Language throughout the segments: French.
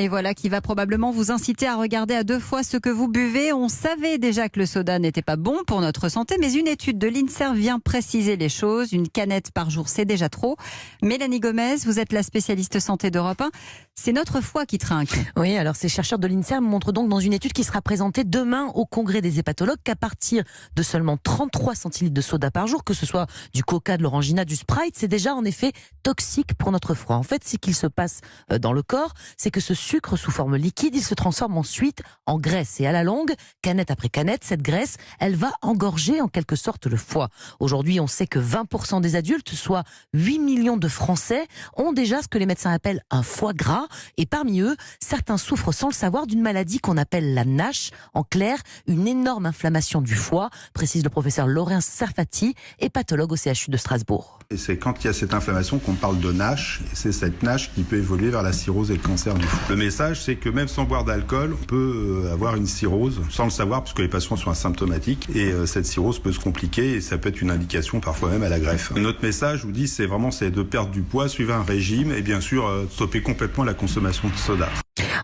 Et voilà qui va probablement vous inciter à regarder à deux fois ce que vous buvez. On savait déjà que le soda n'était pas bon pour notre santé, mais une étude de l'INSERM vient préciser les choses. Une canette par jour, c'est déjà trop. Mélanie Gomez, vous êtes la spécialiste santé d'Europe 1. C'est notre foie qui trinque. Oui, alors ces chercheurs de l'INSERM montrent donc dans une étude qui sera présentée demain au congrès des hépatologues qu'à partir de seulement 33 centilitres de soda par jour, que ce soit du Coca, de l'Orangina, du Sprite, c'est déjà en effet toxique pour notre foie. En fait, ce qu'il se passe dans le corps, c'est que ce sucre sous forme liquide, il se transforme ensuite en graisse. Et à la longue, canette après canette, cette graisse, elle va engorger en quelque sorte le foie. Aujourd'hui, on sait que 20% des adultes, soit 8 millions de Français, ont déjà ce que les médecins appellent un foie gras. Et parmi eux, certains souffrent sans le savoir d'une maladie qu'on appelle la NASH. En clair, une énorme inflammation du foie, précise le professeur Laurent Serfati, hépatologue au CHU de Strasbourg. Et c'est quand il y a cette inflammation qu'on parle de NASH, et c'est cette NASH qui peut évoluer vers la cirrhose et le cancer du foie. Le message, c'est que même sans boire d'alcool, on peut avoir une cirrhose sans le savoir, parce que les patients sont asymptomatiques, et cette cirrhose peut se compliquer, et ça peut être une indication parfois même à la greffe. Notre message, je vous dis, c'est de perdre du poids, suivre un régime, et bien sûr, stopper complètement la consommation de soda.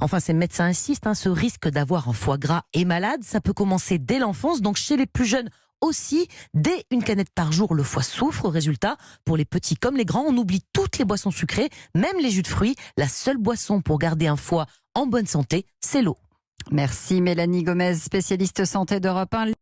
Enfin, ces médecins insistent, ce risque d'avoir un foie gras et malade, ça peut commencer dès l'enfance, donc chez les plus jeunes aussi, dès une canette par jour, le foie souffre. Résultat, pour les petits comme les grands, on oublie toutes les boissons sucrées, même les jus de fruits. La seule boisson pour garder un foie en bonne santé, c'est l'eau. Merci Mélanie Gomez, spécialiste santé d'Europe 1.